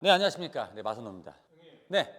네, 안녕하십니까. 네, 마선호입니다. 네.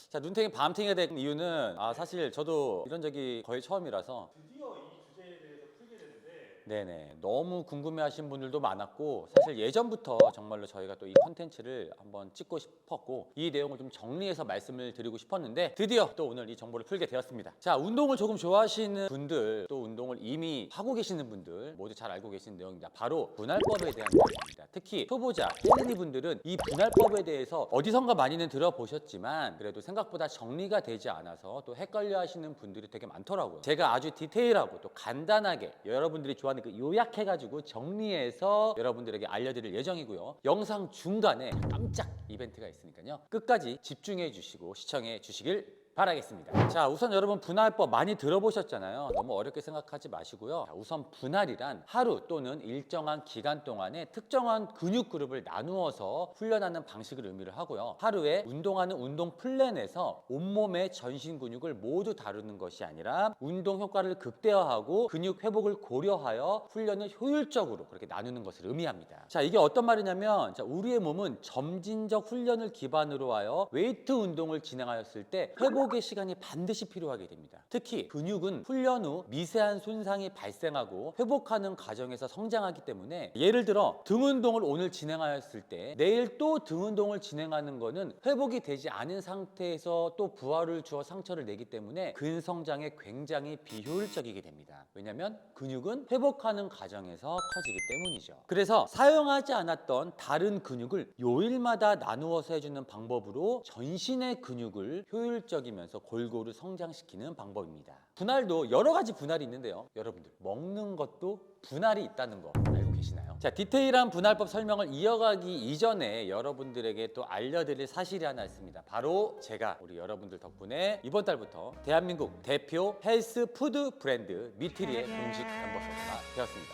자, 눈탱이 밤탱이가 된 이유는 사실 저도 이런 적이 거의 처음이라서 드디어 이 주제에 대해서 풀게 되는데 네네, 너무 궁금해하신 분들도 많았고, 사실 예전부터 정말로 저희가 또 이 컨텐츠를 한번 찍고 싶었고, 이 내용을 좀 정리해서 말씀을 드리고 싶었는데 드디어 또 오늘 이 정보를 풀게 되었습니다. 자, 운동을 조금 좋아하시는 분들, 또 운동을 이미 하고 계시는 분들 모두 잘 알고 계시는 내용입니다. 바로 분할법에 대한 내용입니다. 특히 초보자, 헬린이 분들은 이 분할법에 대해서 어디선가 많이는 들어보셨지만 그래도 생각보다 정리가 되지 않아서 또 헷갈려 하시는 분들이 되게 많더라고요. 제가 아주 디테일하고 또 간단하게 여러분들이 좋아하는 그 요약해가지고 정리해서 여러분들에게 알려드릴 예정이고요. 영상 중간에 깜짝 이벤트가 있으니까요. 끝까지 집중해 주시고 시청해 주시길 바라겠습니다. 자, 우선 여러분 분할법 많이 들어보셨잖아요. 너무 어렵게 생각하지 마시고요. 자, 우선 분할이란 하루 또는 일정한 기간 동안에 특정한 근육 그룹을 나누어서 훈련하는 방식을 의미를 하고요. 하루에 운동하는 운동 플랜에서 온몸의 전신 근육을 모두 다루는 것이 아니라 운동 효과를 극대화하고 근육 회복을 고려하여 훈련을 효율적으로 그렇게 나누는 것을 의미합니다. 자, 이게 어떤 말이냐면, 자, 우리의 몸은 점진적 훈련을 기반으로 하여 웨이트 운동을 진행하였을 때 회복의 시간이 반드시 필요하게 됩니다. 특히 근육은 훈련 후 미세한 손상이 발생하고 회복하는 과정에서 성장하기 때문에, 예를 들어 등 운동을 오늘 진행하였을 때 내일 또 등 운동을 진행하는 거는 회복이 되지 않은 상태에서 또 부하를 주어 상처를 내기 때문에 근성장에 굉장히 비효율적이게 됩니다. 왜냐하면 근육은 회복하는 과정에서 커지기 때문이죠. 그래서 사용하지 않았던 다른 근육을 요일마다 나누어서 해주는 방법으로 전신의 근육을 효율적이면서 골고루 성장시키는 방법입니다. 분할도 여러 가지 분할이 있는데요. 여러분들 먹는 것도 분할이 있다는 거 알고 계시나요? 자, 디테일한 분할법 설명을 이어가기 이전에 여러분들에게 또 알려드릴 사실이 하나 있습니다. 바로 제가 우리 여러분들 덕분에 이번 달부터 대한민국 대표 헬스 푸드 브랜드 미트리의 공식 멤버십이 되었습니다.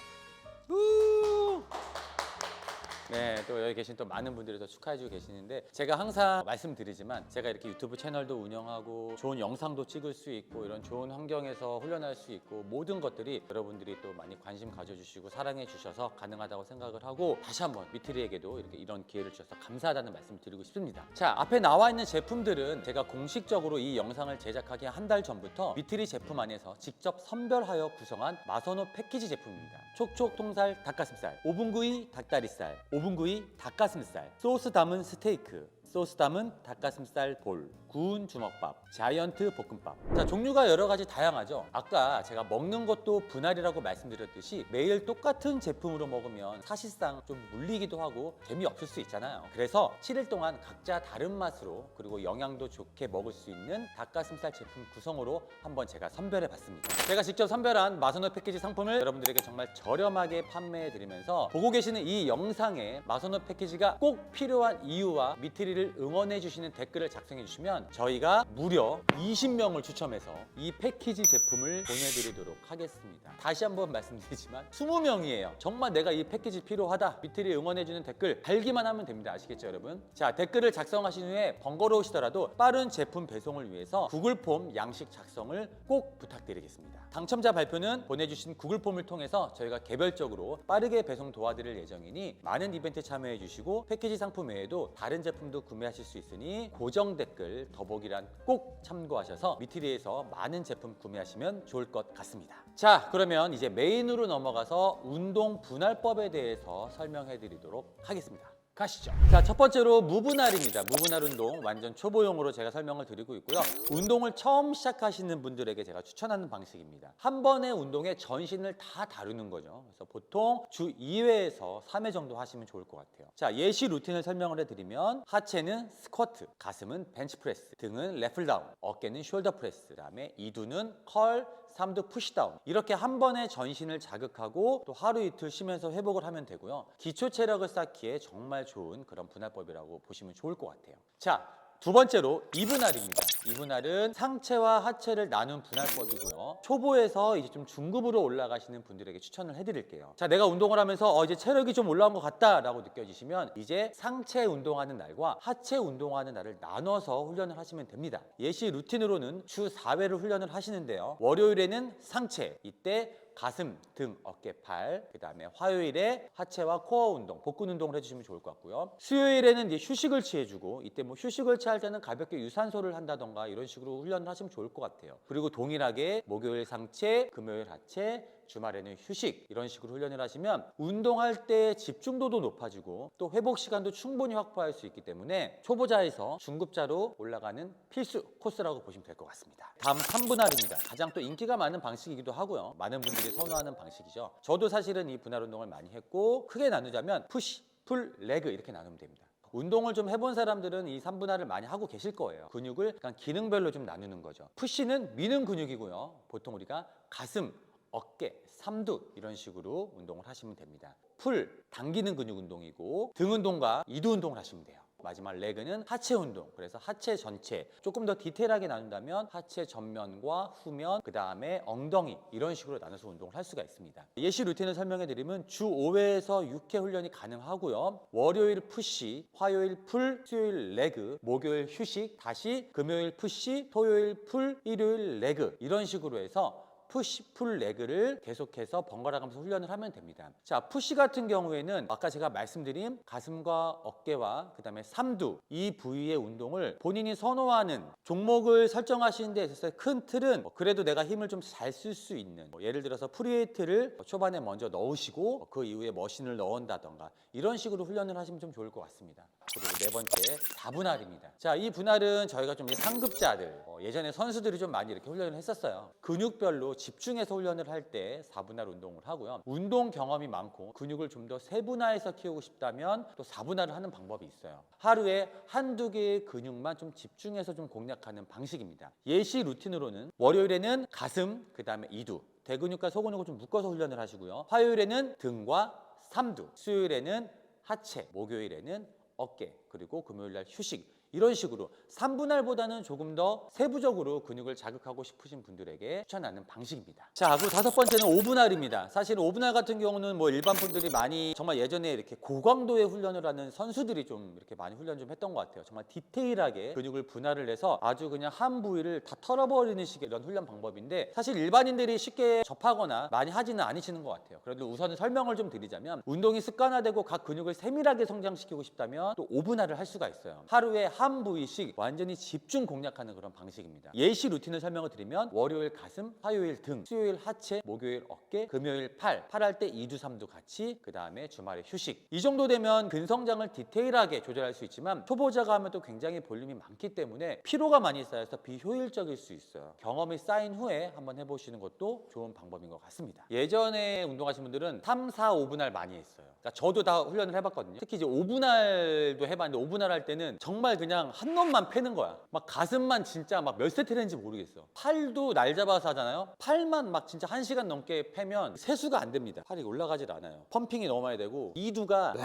네, 또 여기 계신 또 많은 분들이 더 축하해주고 계시는데, 제가 항상 말씀드리지만 제가 이렇게 유튜브 채널도 운영하고 좋은 영상도 찍을 수 있고 이런 좋은 환경에서 훈련할 수 있고 모든 것들이 여러분들이 또 많이 관심 가져주시고 사랑해 주셔서 가능하다고 생각을 하고, 다시 한번 미트리에게도 이렇게 이런 기회를 주셔서 감사하다는 말씀을 드리고 싶습니다. 자, 앞에 나와 있는 제품들은 제가 공식적으로 이 영상을 제작하기 한 달 전부터 미트리 제품 안에서 직접 선별하여 구성한 마선호 패키지 제품입니다. 촉촉 통살 닭가슴살, 오븐구이 닭다리살, 오븐구이 닭가슴살, 소스 담은 스테이크, 소스 담은 닭가슴살 볼, 구운 주먹밥, 자이언트 볶음밥. 자, 종류가 여러 가지 다양하죠. 아까 제가 먹는 것도 분할이라고 말씀드렸듯이 매일 똑같은 제품으로 먹으면 사실상 좀 물리기도 하고 재미없을 수 있잖아요. 그래서 7일 동안 각자 다른 맛으로 그리고 영양도 좋게 먹을 수 있는 닭가슴살 제품 구성으로 한번 제가 선별해 봤습니다. 제가 직접 선별한 마선호 패키지 상품을 여러분들에게 정말 저렴하게 판매해 드리면서, 보고 계시는 이 영상에 마선호 패키지가 꼭 필요한 이유와 미트리를 응원해 주시는 댓글을 작성해 주시면 저희가 무려 20명을 추첨해서 이 패키지 제품을 보내드리도록 하겠습니다. 다시 한번 말씀드리지만 20명이에요. 정말 내가 이 패키지 필요하다, 미트리 응원해주는 댓글 달기만 하면 됩니다. 아시겠죠, 여러분? 자, 댓글을 작성하신 후에 번거로우시더라도 빠른 제품 배송을 위해서 구글 폼 양식 작성을 꼭 부탁드리겠습니다. 당첨자 발표는 보내주신 구글 폼을 통해서 저희가 개별적으로 빠르게 배송 도와드릴 예정이니 많은 이벤트 참여해 주시고, 패키지 상품 외에도 다른 제품도 구매하실 수 있으니 고정 댓글 더보기란 꼭 참고하셔서 미트리에서 많은 제품 구매하시면 좋을 것 같습니다. 자, 그러면 이제 메인으로 넘어가서 운동 분할법에 대해서 설명해 드리도록 하겠습니다. 가시죠. 자, 첫 번째로 무분할입니다. 무분할 운동 완전 초보용으로 제가 설명을 드리고 있고요. 운동을 처음 시작하시는 분들에게 제가 추천하는 방식입니다. 한 번의 운동에 전신을 다 다루는 거죠. 그래서 보통 주 2회에서 3회 정도 하시면 좋을 것 같아요. 자, 예시 루틴을 설명을 해드리면, 하체는 스쿼트, 가슴은 벤치프레스, 등은 레플다운, 어깨는 숄더 프레스, 그 다음에 이두는 컬, 삼두 푸시다운, 이렇게 한 번에 전신을 자극하고 또 하루 이틀 쉬면서 회복을 하면 되고요. 기초 체력을 쌓기에 정말 좋은 그런 분할법이라고 보시면 좋을 것 같아요. 자, 두 번째로 이분할입니다. 이분할은 상체와 하체를 나눈 분할법이고요. 초보에서 이제 좀 중급으로 올라가시는 분들에게 추천을 해드릴게요. 자, 내가 운동을 하면서 이제 체력이 좀 올라온 것 같다라고 느껴지시면 이제 상체 운동하는 날과 하체 운동하는 날을 나눠서 훈련을 하시면 됩니다. 예시 루틴으로는 주 4회를 훈련을 하시는데요. 월요일에는 상체, 이때 가슴, 등, 어깨, 팔, 그 다음에 화요일에 하체와 코어 운동, 복근 운동을 해주시면 좋을 것 같고요. 수요일에는 이제 휴식을 취해주고, 이때 뭐 휴식을 취할 때는 가볍게 유산소를 한다던가 이런 식으로 훈련을 하시면 좋을 것 같아요. 그리고 동일하게 목요일 상체, 금요일 하체, 주말에는 휴식, 이런 식으로 훈련을 하시면 운동할 때 집중도도 높아지고 또 회복 시간도 충분히 확보할 수 있기 때문에 초보자에서 중급자로 올라가는 필수 코스라고 보시면 될 것 같습니다. 다음 3분할입니다. 가장 또 인기가 많은 방식이기도 하고요. 많은 분들이 선호하는 방식이죠. 저도 사실은 이 분할 운동을 많이 했고, 크게 나누자면 푸시, 풀, 레그 이렇게 나누면 됩니다. 운동을 좀 해본 사람들은 이 3분할을 많이 하고 계실 거예요. 근육을 약간 기능별로 좀 나누는 거죠. 푸시는 미는 근육이고요. 보통 우리가 가슴, 어깨, 삼두 이런 식으로 운동을 하시면 됩니다. 풀, 당기는 근육 운동이고 등 운동과 이두 운동을 하시면 돼요. 마지막 레그는 하체 운동. 그래서 하체 전체, 조금 더 디테일하게 나눈다면 하체 전면과 후면, 그 다음에 엉덩이 이런 식으로 나눠서 운동을 할 수가 있습니다. 예시 루틴을 설명해 드리면 주 5회에서 6회 훈련이 가능하고요. 월요일 푸시, 화요일 풀, 수요일 레그, 목요일 휴식, 다시 금요일 푸시, 토요일 풀, 일요일 레그 이런 식으로 해서 푸시, 풀, 레그를 계속해서 번갈아 가면서 훈련을 하면 됩니다. 자, 푸시 같은 경우에는 아까 제가 말씀드린 가슴과 어깨와 그 다음에 삼두 이 부위의 운동을 본인이 선호하는 종목을 설정하시는 데 있어서 큰 틀은 그래도 내가 힘을 좀 잘 쓸 수 있는 예를 들어서 프리웨이트를 초반에 먼저 넣으시고 그 이후에 머신을 넣은다던가 이런 식으로 훈련을 하시면 좀 좋을 것 같습니다. 그리고 네 번째 4분할입니다. 자, 이 분할은 저희가 좀 상급자들 예전에 선수들이 좀 많이 이렇게 훈련을 했었어요. 근육별로 집중해서 훈련을 할 때 4분할 운동을 하고요. 운동 경험이 많고 근육을 좀 더 세분화해서 키우고 싶다면 또 4분할을 하는 방법이 있어요. 하루에 한두 개의 근육만 좀 집중해서 좀 공략하는 방식입니다. 예시 루틴으로는 월요일에는 가슴, 그 다음에 이두, 대근육과 소근육을 좀 묶어서 훈련을 하시고요. 화요일에는 등과 삼두, 수요일에는 하체, 목요일에는 어깨, 그리고 금요일날 휴식 이런 식으로 3분할보다는 조금 더 세부적으로 근육을 자극하고 싶으신 분들에게 추천하는 방식입니다. 자, 그리고 다섯 번째는 5분할입니다. 사실 5분할 같은 경우는 뭐 일반 분들이 많이 정말 예전에 이렇게 고강도의 훈련을 하는 선수들이 좀 이렇게 많이 훈련 좀 했던 것 같아요. 정말 디테일하게 근육을 분할을 해서 아주 그냥 한 부위를 다 털어버리는 식의 이런 훈련 방법인데 사실 일반인들이 쉽게 접하거나 많이 하지는 않으시는 것 같아요. 그래도 우선은 설명을 좀 드리자면 운동이 습관화되고 각 근육을 세밀하게 성장시키고 싶다면 또 5분할을 할 수가 있어요. 하루에 한 부위씩 완전히 집중 공략하는 그런 방식입니다. 예시 루틴을 설명을 드리면 월요일 가슴, 화요일 등, 수요일 하체, 목요일 어깨, 금요일 팔, 팔할 때 2두 3두 같이, 그 다음에 주말에 휴식. 이 정도 되면 근성장을 디테일하게 조절할 수 있지만 초보자가 하면 또 굉장히 볼륨이 많기 때문에 피로가 많이 쌓여서 비효율적일 수 있어요. 경험이 쌓인 후에 한번 해보시는 것도 좋은 방법인 것 같습니다. 예전에 운동하신 분들은 3, 4, 5분할 많이 했어요. 그러니까 저도 다 훈련을 해봤거든요. 특히 이제 5분할도 해봤는데 5분할 할 때는 정말 그냥 한 놈만 패는 거야. 막 가슴만 진짜 막 몇 세트 했는지 모르겠어. 팔도 날 잡아서 하잖아요. 팔만 막 진짜 1시간 넘게 패면 세수가 안 됩니다. 팔이 올라가질 않아요. 펌핑이 너무 많이 되고 이두가 와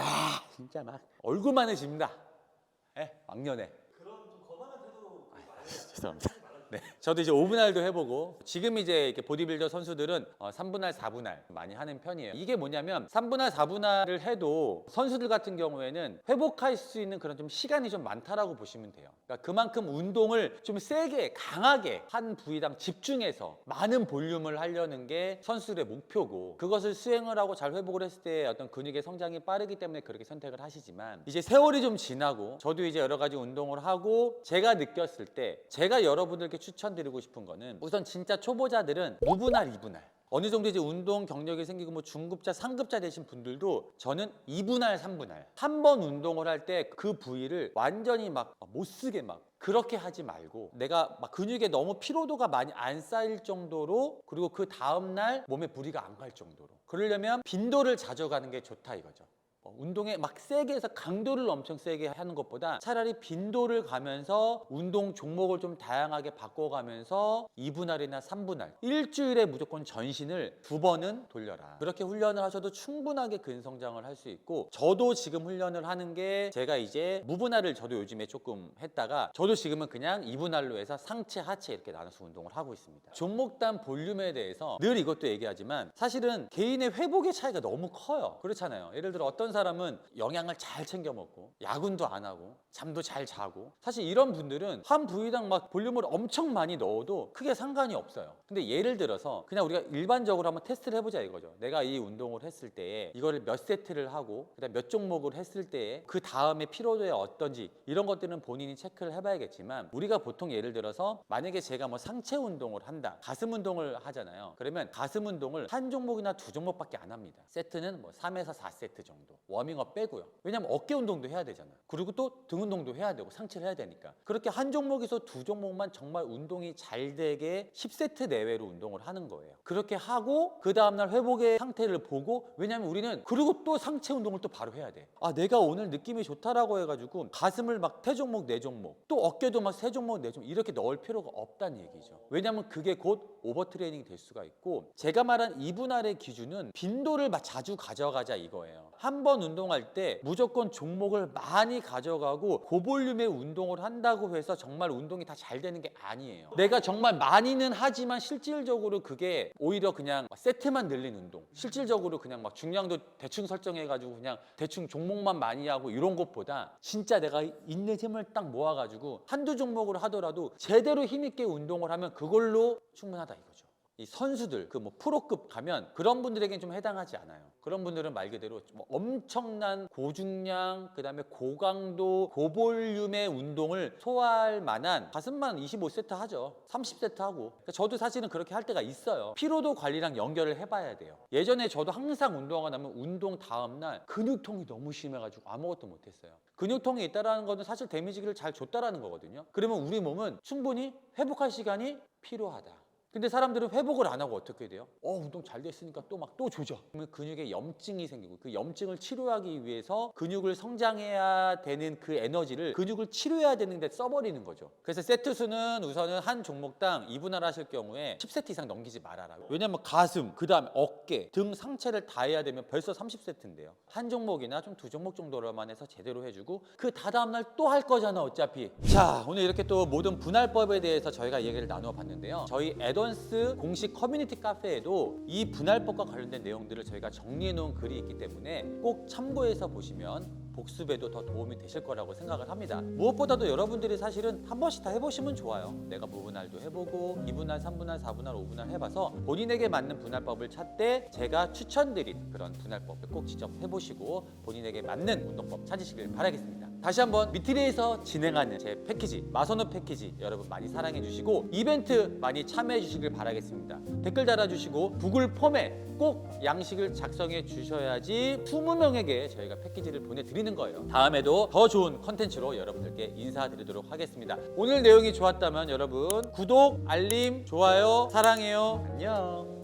진짜 막 얼굴만 해집니다. 왕년에. 그런 좀 거만한 태도 죄송합니다. 네, 저도 이제 5분할도 해보고 지금 이제 이렇게 보디빌더 선수들은 3분할, 4분할 많이 하는 편이에요. 이게 뭐냐면 3분할, 4분할을 해도 선수들 같은 경우에는 회복할 수 있는 그런 좀 시간이 좀 많다라고 보시면 돼요. 그러니까 그만큼 운동을 좀 세게, 강하게 한 부위당 집중해서 많은 볼륨을 하려는 게 선수들의 목표고 그것을 수행을 하고 잘 회복을 했을 때 어떤 근육의 성장이 빠르기 때문에 그렇게 선택을 하시지만 이제 세월이 좀 지나고 저도 이제 여러 가지 운동을 하고 제가 느꼈을 때 제가 여러분들께 추천드리고 싶은 거는 우선 진짜 초보자들은 무분할, 2분할 어느 정도 이제 운동 경력이 생기고 뭐 중급자, 상급자 되신 분들도 저는 2분할, 3분할 한 번 운동을 할 때 그 부위를 완전히 막 못 쓰게 막 그렇게 하지 말고 내가 막 근육에 너무 피로도가 많이 안 쌓일 정도로 그리고 그 다음날 몸에 무리가 안 갈 정도로 그러려면 빈도를 자주 가는 게 좋다 이거죠. 운동에 막 세게 해서 강도를 엄청 세게 하는 것보다 차라리 빈도를 가면서 운동 종목을 좀 다양하게 바꿔가면서 2분할이나 3분할 일주일에 무조건 전신을 2번은 돌려라. 그렇게 훈련을 하셔도 충분하게 근성장을 할 수 있고 저도 지금 훈련을 하는 게 제가 이제 무분할을 저도 요즘에 조금 했다가 저도 지금은 그냥 2분할로 해서 상체, 하체 이렇게 나눠서 운동을 하고 있습니다. 종목단 볼륨에 대해서 늘 이것도 얘기하지만 사실은 개인의 회복의 차이가 너무 커요. 그렇잖아요. 예를 들어 어떤 사람은 영양을 잘 챙겨 먹고 야근도 안 하고 잠도 잘 자고 사실 이런 분들은 한 부위당 막 볼륨을 엄청 많이 넣어도 크게 상관이 없어요. 근데 예를 들어서 그냥 우리가 일반적으로 한번 테스트를 해보자 이거죠. 내가 이 운동을 했을 때 이거를 몇 세트를 하고 그다음 몇 종목을 했을 때 그 다음에 피로도에 어떤지 이런 것들은 본인이 체크를 해봐야겠지만 우리가 보통 예를 들어서 만약에 제가 뭐 상체 운동을 한다, 가슴 운동을 하잖아요. 그러면 가슴 운동을 한 종목이나 두 종목밖에 안 합니다. 세트는 뭐 3에서 4세트 정도. 워밍업 빼고요. 왜냐면 어깨 운동도 해야 되잖아요. 그리고 또 등 운동도 해야 되고 상체를 해야 되니까. 그렇게 한 종목에서 두 종목만 정말 운동이 잘 되게 10세트 내외로 운동을 하는 거예요. 그렇게 하고 그 다음날 회복의 상태를 보고 왜냐면 우리는 그리고 또 상체 운동을 또 바로 해야 돼. 아 내가 오늘 느낌이 좋다라고 해가지고 가슴을 막 3종목 4종목 또 어깨도 막 3종목 4종목 이렇게 넣을 필요가 없다는 얘기죠. 왜냐면 그게 곧 오버트레이닝이 될 수가 있고 제가 말한 이분할의 기준은 빈도를 자주 가져가자 이거예요. 한 번 운동할 때 무조건 종목을 많이 가져가고 고볼륨의 운동을 한다고 해서 정말 운동이 다 잘 되는 게 아니에요. 내가 정말 많이는 하지만 실질적으로 그게 오히려 그냥 세트만 늘린 운동 실질적으로 그냥 막 중량도 대충 설정해가지고 그냥 대충 종목만 많이 하고 이런 것보다 진짜 내가 있는 힘을 딱 모아가지고 한두 종목을 하더라도 제대로 힘있게 운동을 하면 그걸로 충분하다 이거죠. 이 선수들 그 뭐 프로급 가면 그런 분들에게는 좀 해당하지 않아요. 그런 분들은 말 그대로 뭐 엄청난 고중량 그다음에 고강도 고볼륨의 운동을 소화할 만한 가슴만 25세트 하죠. 30세트 하고. 그러니까 저도 사실은 그렇게 할 때가 있어요. 피로도 관리랑 연결을 해봐야 돼요. 예전에 저도 항상 운동하고 나면 운동 다음날 근육통이 너무 심해가지고 아무것도 못했어요. 근육통이 있다라는 거는 사실 데미지를 잘 줬다라는 거거든요. 그러면 우리 몸은 충분히 회복할 시간이 필요하다. 근데 사람들은 회복을 안 하고 어떻게 돼요? 운동 잘 됐으니까 또 조져. 그러면 근육에 염증이 생기고 그 염증을 치료하기 위해서 근육을 성장해야 되는 그 에너지를 근육을 치료해야 되는데 써버리는 거죠. 그래서 세트 수는 우선은 한 종목당 2분할 하실 경우에 10세트 이상 넘기지 말아라. 왜냐면 가슴, 그 다음에 어깨, 등 상체를 다 해야 되면 벌써 30세트인데요. 한 종목이나 좀 두 종목 정도로만 해서 제대로 해주고 그 다음날 또 할 거잖아 어차피. 자, 오늘 이렇게 또 모든 분할법에 대해서 저희가 얘기를 나누어 봤는데요. 저희 에던스 공식 커뮤니티 카페에도 이 분할법과 관련된 내용들을 저희가 정리해 놓은 글이 있기 때문에 꼭 참고해서 보시면 복습에도 더 도움이 되실 거라고 생각을 합니다. 무엇보다도 여러분들이 사실은 한 번씩 다 해보시면 좋아요. 내가 무분할도 해보고 2분할, 3분할, 4분할, 5분할 해봐서 본인에게 맞는 분할법을 찾되 제가 추천드린 그런 분할법을 꼭 직접 해보시고 본인에게 맞는 운동법 찾으시길 바라겠습니다. 다시 한번 미트리에서 진행하는 제 패키지 마선호 패키지 여러분 많이 사랑해 주시고 이벤트 많이 참여해 주시길 바라겠습니다. 댓글 달아주시고 구글 폼에 꼭 양식을 작성해 주셔야지 20명에게 저희가 패키지를 보내드리는 거예요. 다음에도 더 좋은 컨텐츠로 여러분들께 인사드리도록 하겠습니다. 오늘 내용이 좋았다면 여러분 구독, 알림, 좋아요, 사랑해요. 안녕.